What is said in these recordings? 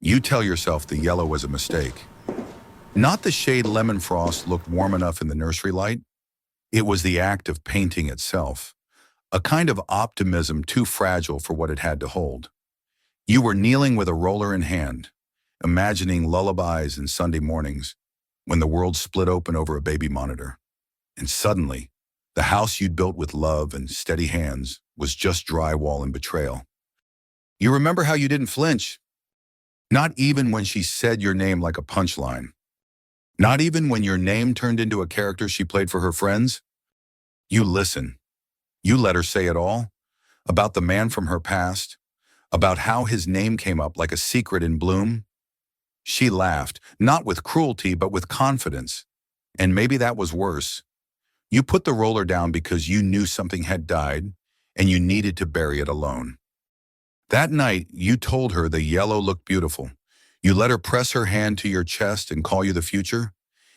You tell yourself the yellow was a mistake. Not the shade lemon frost looked warm enough in the nursery light. It was the act of painting itself, a kind of optimism too fragile for what it had to hold. You were kneeling with a roller in hand, imagining lullabies and Sunday mornings, when the world split open over a baby monitor. And suddenly, the house you'd built with love and steady hands was just drywall and betrayal. You remember how you didn't flinch? Not even when she said your name like a punchline. Not even when your name turned into a character she played for her friends. You listen. You let her say it all, about the man from her past, about how his name came up like a secret in bloom. She laughed, not with cruelty, but with confidence. And maybe that was worse. You put the roller down because you knew something had died, and you needed to bury it alone. That night, you told her the yellow looked beautiful. You let her press her hand to your chest and call you the future,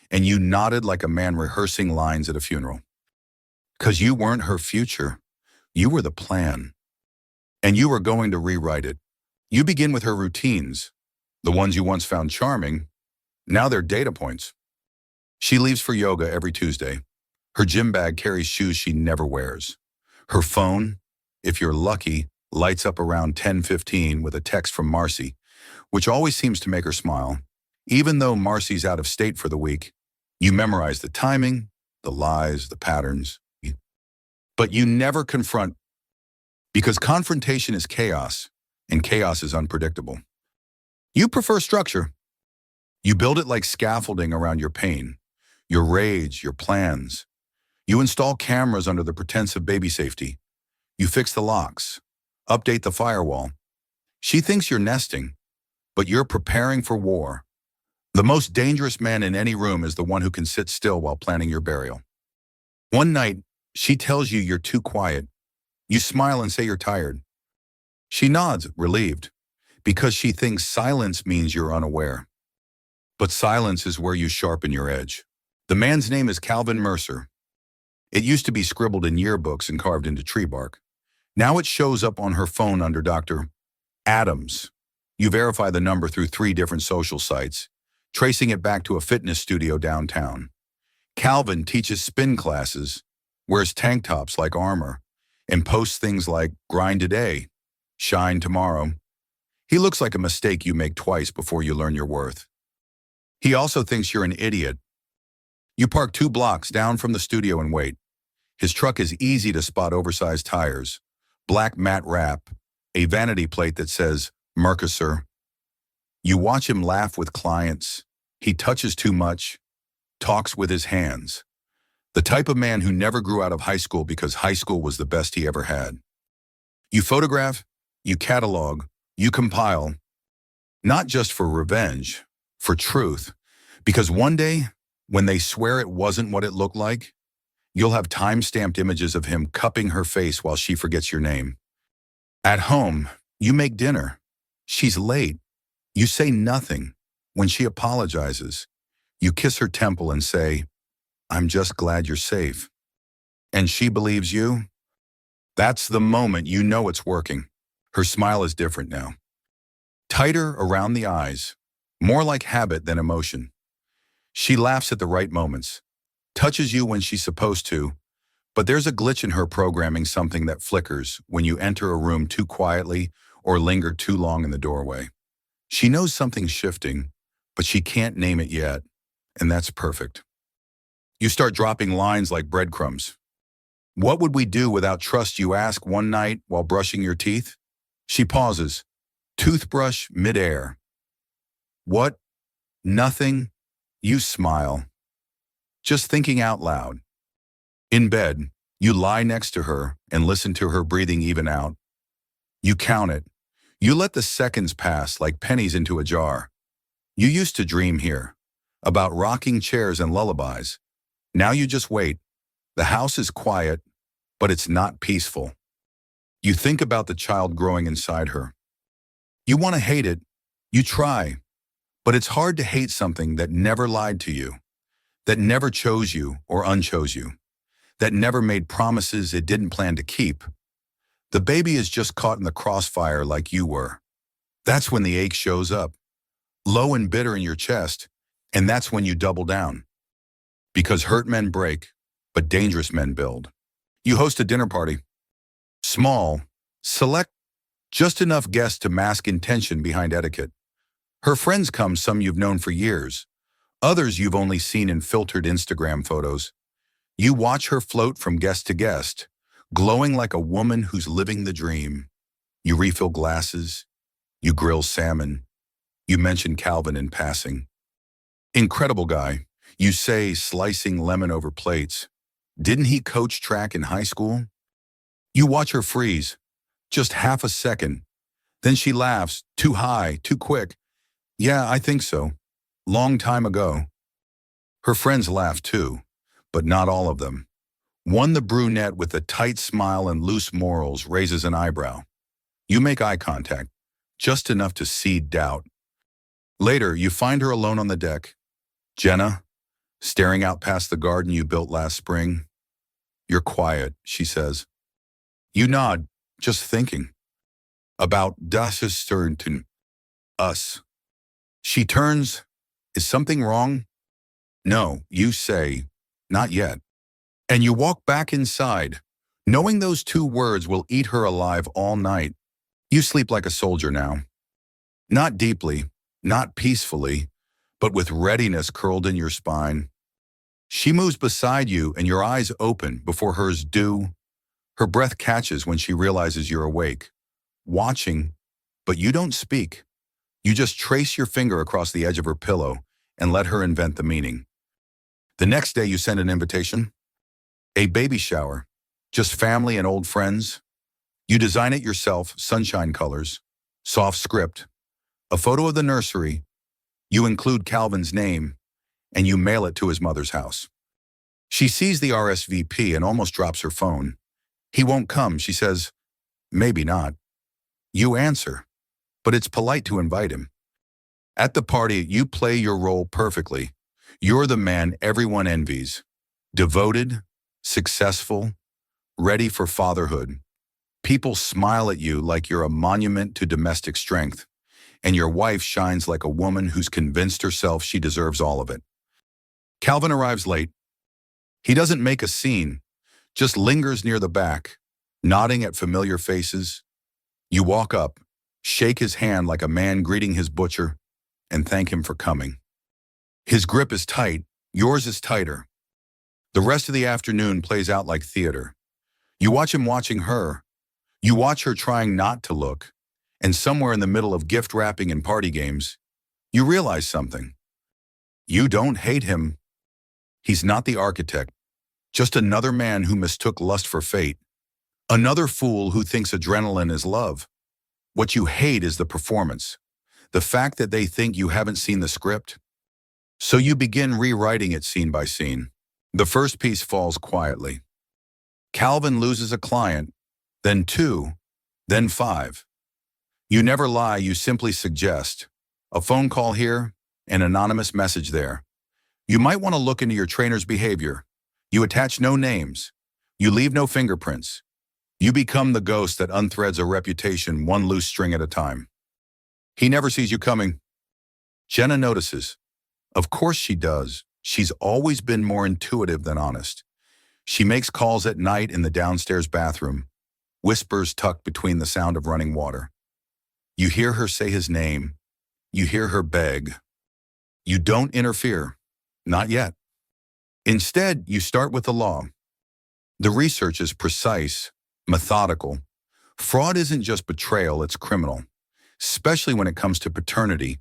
and you nodded like a man rehearsing lines at a funeral. 'Cause you weren't her future. You were the plan. And you were going to rewrite it. You begin with her routines. The ones you once found charming, now they're data points. She leaves for yoga every Tuesday. Her gym bag carries shoes she never wears. Her phone, if you're lucky, lights up around 10:15 with a text from Marcy, which always seems to make her smile. Even though Marcy's out of state for the week, you memorize the timing, the lies, the patterns. But you never confront, because confrontation is chaos, and chaos is unpredictable. You prefer structure. You build it like scaffolding around your pain, your rage, your plans. You install cameras under the pretense of baby safety. You fix the locks, update the firewall. She thinks you're nesting, but you're preparing for war. The most dangerous man in any room is the one who can sit still while planning your burial. One night, she tells you you're too quiet. You smile and say you're tired. She nods, relieved, because she thinks silence means you're unaware. But silence is where you sharpen your edge. The man's name is Calvin Mercer. It used to be scribbled in yearbooks and carved into tree bark. Now it shows up on her phone under Dr. Adams. You verify the number through 3 different social sites, tracing it back to a fitness studio downtown. Calvin teaches spin classes, wears tank tops like armor, and posts things like grind today, shine tomorrow. He looks like a mistake you make twice before you learn your worth. He also thinks you're an idiot. You park 2 blocks down from the studio and wait. His truck is easy to spot: oversized tires, black matte wrap, a vanity plate that says Mercosur. You watch him laugh with clients. He touches too much, talks with his hands. The type of man who never grew out of high school because high school was the best he ever had. You photograph, you catalog, you compile, not just for revenge, for truth, because one day, when they swear it wasn't what it looked like, you'll have time-stamped images of him cupping her face while she forgets your name. At home, you make dinner. She's late. You say nothing. When she apologizes, you kiss her temple and say, "I'm just glad you're safe." And she believes you. That's the moment you know it's working. Her smile is different now. Tighter around the eyes, more like habit than emotion. She laughs at the right moments, touches you when she's supposed to, but there's a glitch in her programming, something that flickers when you enter a room too quietly or linger too long in the doorway. She knows something's shifting, but she can't name it yet, and that's perfect. You start dropping lines like breadcrumbs. What would we do without trust, you ask one night while brushing your teeth? She pauses, toothbrush midair. What? Nothing? You smile. Just thinking out loud. In bed, you lie next to her and listen to her breathing even out. You count it. You let the seconds pass like pennies into a jar. You used to dream here, about rocking chairs and lullabies. Now you just wait. The house is quiet, but it's not peaceful. You think about the child growing inside her. You want to hate it. You try. But it's hard to hate something that never lied to you, that never chose you or unchose you, that never made promises it didn't plan to keep. The baby is just caught in the crossfire like you were. That's when the ache shows up. low and bitter in your chest, and that's when you double down. Because hurt men break, but dangerous men build. You host a dinner party. Small, select, just enough guests to mask intention behind etiquette. Her friends come, some you've known for years, others you've only seen in filtered Instagram photos. You watch her float from guest to guest, glowing like a woman who's living the dream. You refill glasses, you grill salmon, you mention Calvin in passing. Incredible guy, you say, slicing lemon over plates. Didn't he coach track in high school? You watch her freeze, just half a second. Then she laughs, too high, too quick. Yeah, I think so. Long time ago. Her friends laugh too, but not all of them. One, the brunette with a tight smile and loose morals, raises an eyebrow. You make eye contact, just enough to seed doubt. Later, you find her alone on the deck. Jenna, staring out past the garden you built last spring. You're quiet, she says. You nod, just thinking. About das Sternten, us. She turns. Is something wrong? No, you say, not yet. And you walk back inside, knowing those two words will eat her alive all night. You sleep like a soldier now. Not deeply, not peacefully, but with readiness curled in your spine. She moves beside you and your eyes open before hers do. Her breath catches when she realizes you're awake, watching, but you don't speak. You just trace your finger across the edge of her pillow and let her invent the meaning. The next day you send an invitation. A baby shower, just family and old friends. You design it yourself, sunshine colors, soft script, a photo of the nursery. You include Calvin's name, and you mail it to his mother's house. She sees the RSVP and almost drops her phone. He won't come, she says. Maybe not. You answer, but it's polite to invite him. At the party, you play your role perfectly. You're the man everyone envies. Devoted, successful, ready for fatherhood. People smile at you like you're a monument to domestic strength, and your wife shines like a woman who's convinced herself she deserves all of it. Calvin arrives late. He doesn't make a scene, just lingers near the back, nodding at familiar faces. You walk up, shake his hand like a man greeting his butcher, and thank him for coming. His grip is tight, yours is tighter. The rest of the afternoon plays out like theater. You watch him watching her. You watch her trying not to look, and somewhere in the middle of gift wrapping and party games, you realize something. You don't hate him. He's not the architect, just another man who mistook lust for fate. Another fool who thinks adrenaline is love. What you hate is the performance, the fact that they think you haven't seen the script. So you begin rewriting it scene by scene. The first piece falls quietly. Calvin loses a client, then two, then five. You never lie, you simply suggest. A phone call here, an anonymous message there. You might want to look into your trainer's behavior. You attach no names. You leave no fingerprints. You become the ghost that unthreads a reputation one loose string at a time. He never sees you coming. Jenna notices. Of course she does. She's always been more intuitive than honest. She makes calls at night in the downstairs bathroom, whispers tucked between the sound of running water. You hear her say his name. You hear her beg. You don't interfere. Not yet. Instead, you start with the law. The research is precise, methodical. Fraud isn't just betrayal, it's criminal, especially when it comes to paternity.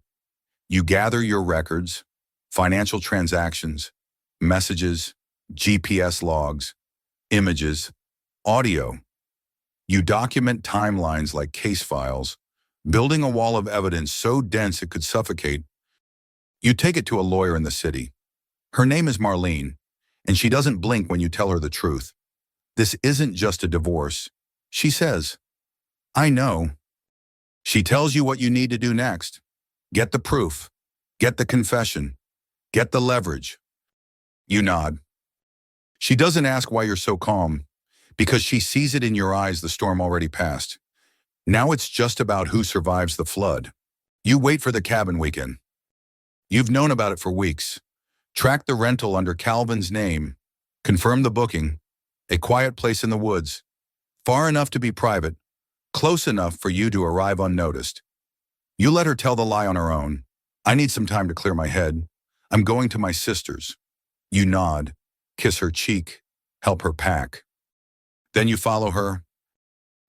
You gather your records, financial transactions, messages, GPS logs, images, audio. You document timelines like case files, building a wall of evidence so dense it could suffocate. You take it to a lawyer in the city. Her name is Marlene, and she doesn't blink when you tell her the truth. This isn't just a divorce. She says, I know. She tells you what you need to do next. Get the proof. Get the confession. Get the leverage. You nod. She doesn't ask why you're so calm, because she sees it in your eyes the storm already passed. Now it's just about who survives the flood. You wait for the cabin weekend. You've known about it for weeks. Tracked the rental under Calvin's name. Confirmed the booking. A quiet place in the woods. Far enough to be private. Close enough for you to arrive unnoticed. You let her tell the lie on her own. I need some time to clear my head. I'm going to my sister's. You nod. Kiss her cheek. Help her pack. Then you follow her.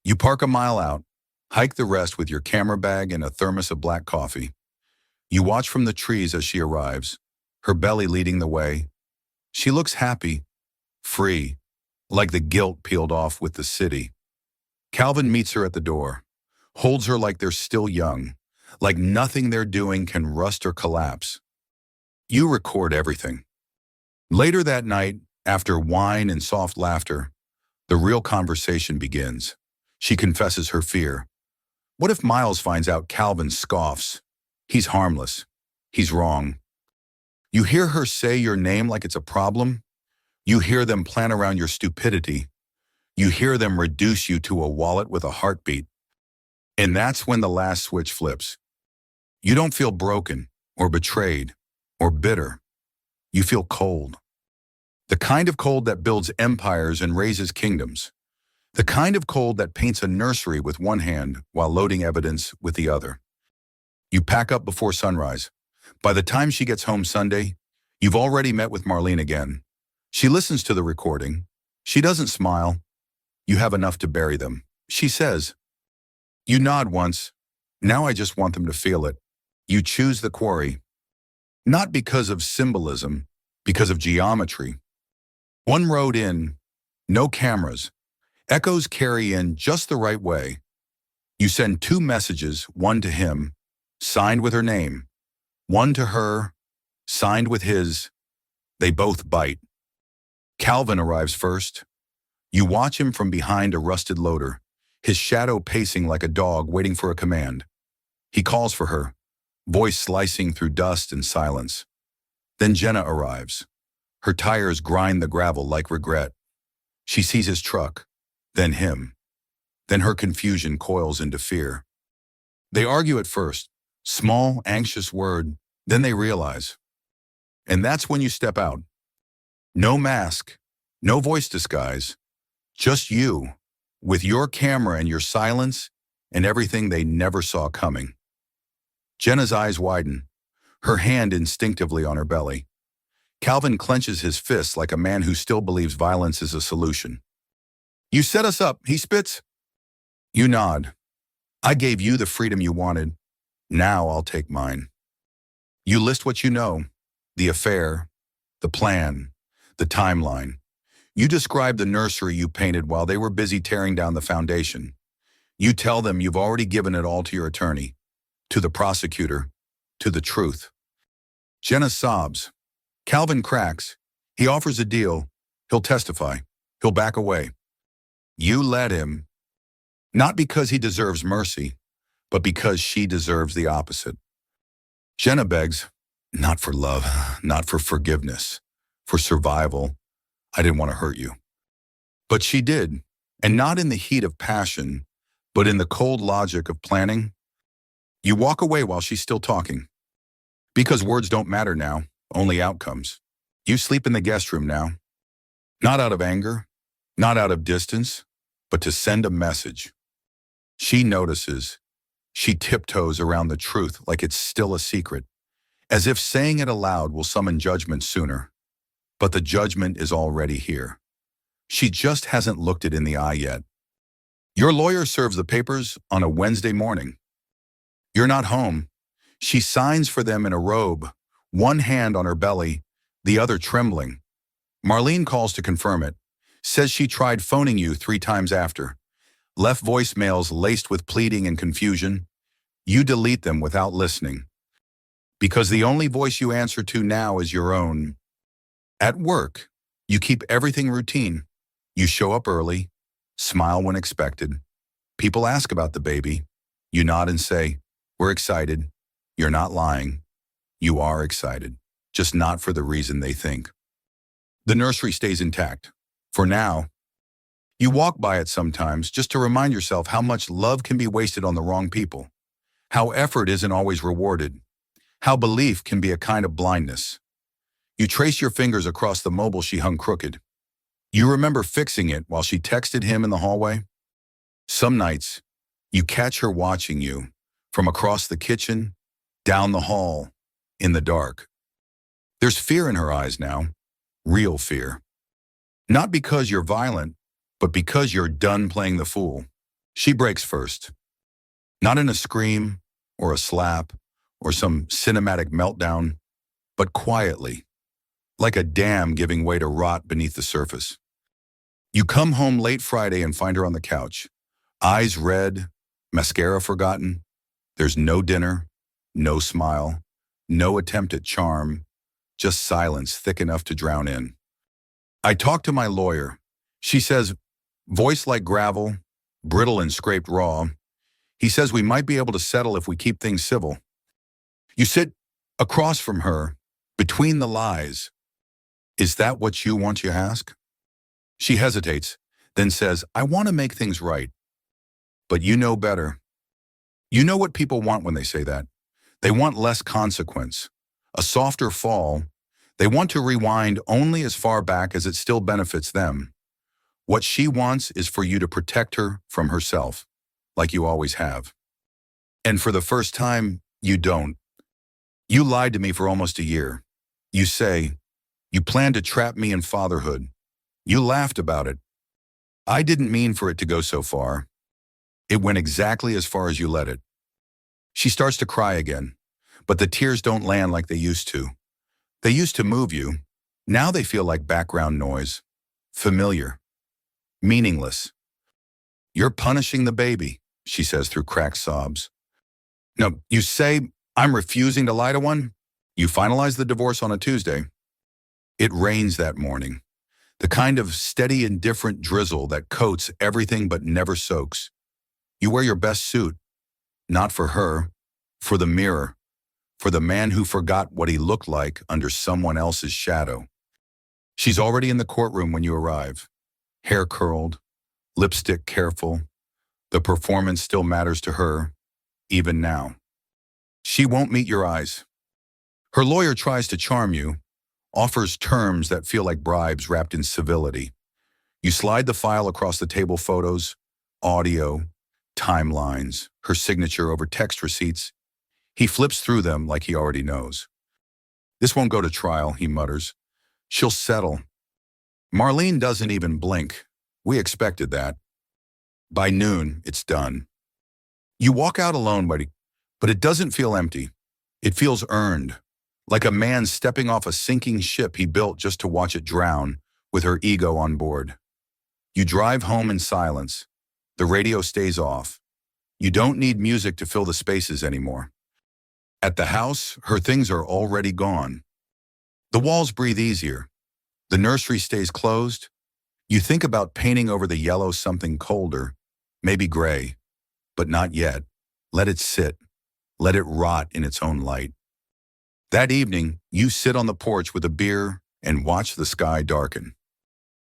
You park a mile out. Hike the rest with your camera bag and a thermos of black coffee. You watch from the trees as she arrives, her belly leading the way. She looks happy, free, like the guilt peeled off with the city. Calvin meets her at the door, holds her like they're still young, like nothing they're doing can rust or collapse. You record everything. Later that night, after wine and soft laughter, the real conversation begins. She confesses her fear. What if Miles finds out? Calvin scoffs. He's harmless. He's wrong. You hear her say your name like it's a problem. You hear them plan around your stupidity. You hear them reduce you to a wallet with a heartbeat. And that's when the last switch flips. You don't feel broken or betrayed or bitter. You feel cold. The kind of cold that builds empires and raises kingdoms. The kind of cold that paints a nursery with one hand while loading evidence with the other. You pack up before sunrise. By the time she gets home Sunday, you've already met with Marlene again. She listens to the recording. She doesn't smile. You have enough to bury them. She says, you nod once. Now I just want them to feel it. You choose the quarry. Not because of symbolism, because of geometry. One road in, no cameras. Echoes carry in just the right way. You send 2 messages, one to him, signed with her name. One to her, signed with his. They both bite. Calvin arrives first. You watch him from behind a rusted loader, his shadow pacing like a dog waiting for a command. He calls for her, voice slicing through dust and silence. Then Jenna arrives. Her tires grind the gravel like regret. She sees his truck, then him. Then her confusion coils into fear. They argue at first, small, anxious word, then they realize. And that's when you step out. No mask, no voice disguise, just you, with your camera and your silence and everything they never saw coming. Jenna's eyes widen, her hand instinctively on her belly. Calvin clenches his fists like a man who still believes violence is a solution. You set us up, he spits. You nod. I gave you the freedom you wanted. Now I'll take mine. You list what you know, the affair, the plan, the timeline. You describe the nursery you painted while they were busy tearing down the foundation. You tell them you've already given it all to your attorney, to the prosecutor, to the truth. Jenna sobs. Calvin cracks. He offers a deal. He'll testify. He'll back away. You let him. Not because he deserves mercy, but because she deserves the opposite. Jenna begs, not for love, not for forgiveness, for survival. I didn't want to hurt you. But she did, and not in the heat of passion, but in the cold logic of planning. You walk away while she's still talking. Because words don't matter now, only outcomes. You sleep in the guest room now. Not out of anger, not out of distance, but to send a message. She notices. She tiptoes around the truth like it's still a secret, as if saying it aloud will summon judgment sooner. But the judgment is already here. She just hasn't looked it in the eye yet. Your lawyer serves the papers on a Wednesday morning. You're not home. She signs for them in a robe, one hand on her belly, the other trembling. Marlene calls to confirm it, says she tried phoning you 3 times after. Left voicemails laced with pleading and confusion. You delete them without listening. Because the only voice you answer to now is your own. At work, you keep everything routine. You show up early, smile when expected. People ask about the baby. You nod and say, we're excited. You're not lying. You are excited, just not for the reason they think. The nursery stays intact. For now. You walk by it sometimes just to remind yourself how much love can be wasted on the wrong people, how effort isn't always rewarded, How belief can be a kind of blindness. You trace your fingers across the mobile she hung crooked. You remember fixing it while she texted him in the hallway. Some nights, you catch her watching you from across the kitchen, down the hall, in the dark. There's fear in her eyes now, real fear. Not because you're violent, but because you're done playing the fool. She breaks first. Not in a scream or a slap or some cinematic meltdown, but quietly, like a dam giving way to rot beneath the surface. You come home late Friday and find her on the couch, eyes red, mascara forgotten. There's no dinner, no smile, no attempt at charm, just silence thick enough to drown in. I talked to my lawyer. She says, voice like gravel, brittle and scraped raw. He says we might be able to settle if we keep things civil. You sit across from her, between the lies. Is that what you want, you ask? She hesitates, then says, I want to make things right. But you know better. You know what people want when they say that. They want less consequence, a softer fall. They want to rewind only as far back as it still benefits them. What she wants is for you to protect her from herself, like you always have. And for the first time, you don't. You lied to me for almost a year. You say, you planned to trap me in fatherhood. You laughed about it. I didn't mean for it to go so far. It went exactly as far as you let it. She starts to cry again, but the tears don't land like they used to. They used to move you. Now they feel like background noise. Familiar. Meaningless. You're punishing the baby, she says through cracked sobs. No, you say, I'm refusing to lie to one? You finalize the divorce on a Tuesday. It rains that morning. The kind of steady, indifferent drizzle that coats everything but never soaks. You wear your best suit. Not for her, for the mirror, for the man who forgot what he looked like under someone else's shadow. She's already in the courtroom when you arrive. Hair curled, lipstick careful. The performance still matters to her, even now. She won't meet your eyes. Her lawyer tries to charm you, offers terms that feel like bribes wrapped in civility. You slide the file across the table, photos, audio, timelines, her signature over text receipts. He flips through them like he already knows. This won't go to trial, he mutters. She'll settle. Marlene doesn't even blink. We expected that. By noon, it's done. You walk out alone, but it doesn't feel empty. It feels earned, like a man stepping off a sinking ship he built just to watch it drown with her ego on board. You drive home in silence. The radio stays off. You don't need music to fill the spaces anymore. At the house, her things are already gone. The walls breathe easier. The nursery stays closed. You think about painting over the yellow something colder, maybe gray, but not yet. Let it sit. Let it rot in its own light. That evening, you sit on the porch with a beer and watch the sky darken.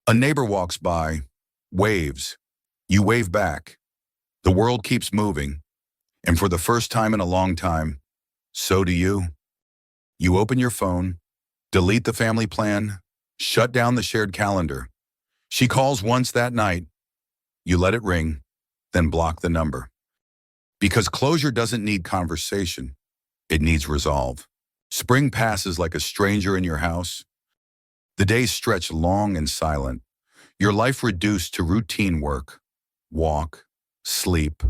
A neighbor walks by, waves. You wave back. The world keeps moving, and for the first time in a long time, so do you. You open your phone, delete the family plan, shut down the shared calendar. She calls once that night. You let it ring, then block the number. Because closure doesn't need conversation, it needs resolve. Spring passes like a stranger in your house. The days stretch long and silent, your life reduced to routine work. Walk, sleep,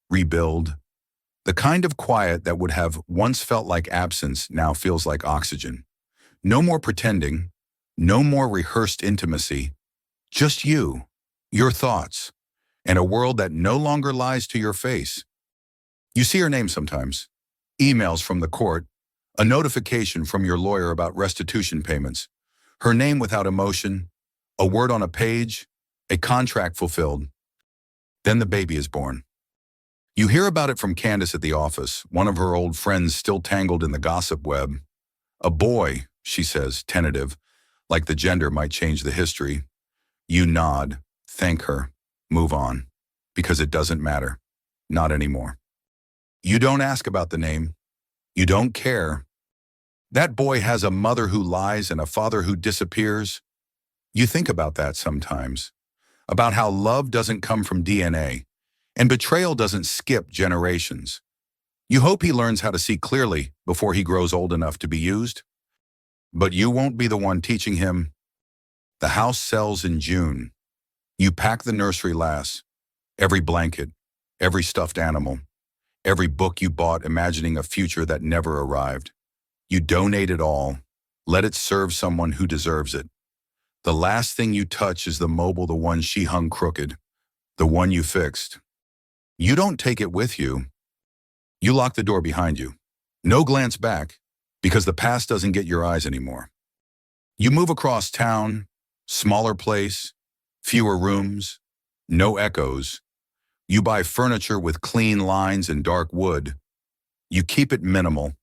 rebuild. The kind of quiet that would have once felt like absence now feels like oxygen. No more pretending, no more rehearsed intimacy. Just you, your thoughts, and a world that no longer lies to your face. You see her name sometimes. Emails from the court, a notification from your lawyer about restitution payments. Her name without emotion, a word on a page, a contract fulfilled. Then the baby is born. You hear about it from Candace at the office, one of her old friends still tangled in the gossip web. A boy, she says, tentative, like the gender might change the history. You nod, thank her, move on, because it doesn't matter. Not anymore. You don't ask about the name. You don't care. That boy has a mother who lies and a father who disappears. You think about that sometimes, about how love doesn't come from DNA, and betrayal doesn't skip generations. You hope he learns how to see clearly before he grows old enough to be used. But you won't be the one teaching him. The house sells in June. You pack the nursery last, every blanket, every stuffed animal, every book you bought imagining a future that never arrived. You donate it all. Let it serve someone who deserves it. The last thing you touch is the mobile, the one she hung crooked, the one you fixed. You don't take it with you. You lock the door behind you. No glance back, because the past doesn't get your eyes anymore. You move across town, smaller place, fewer rooms, no echoes. You buy furniture with clean lines and dark wood. You keep it minimal,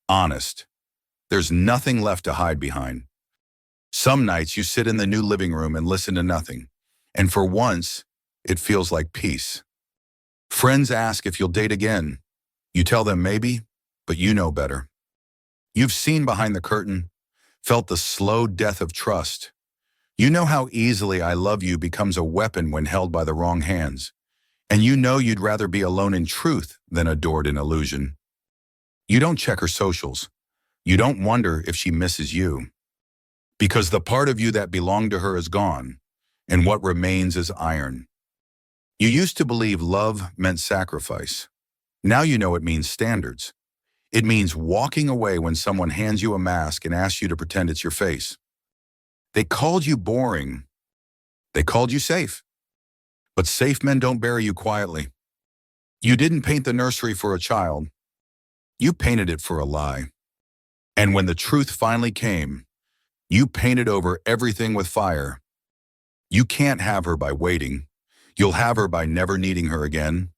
honest. There's nothing left to hide behind. Some nights you sit in the new living room and listen to nothing. And for once, it feels like peace. Friends ask if you'll date again. You tell them maybe, but you know better. You've seen behind the curtain, felt the slow death of trust. You know how easily I love you becomes a weapon when held by the wrong hands. And you know you'd rather be alone in truth than adored in illusion. You don't check her socials. You don't wonder if she misses you. Because the part of you that belonged to her is gone, and what remains is iron. You used to believe love meant sacrifice. Now you know it means standards. It means walking away when someone hands you a mask and asks you to pretend it's your face. They called you boring. They called you safe. But safe men don't bury you quietly. You didn't paint the nursery for a child. You painted it for a lie. And when the truth finally came, you painted over everything with fire. You can't have her by waiting. You'll have her by never needing her again.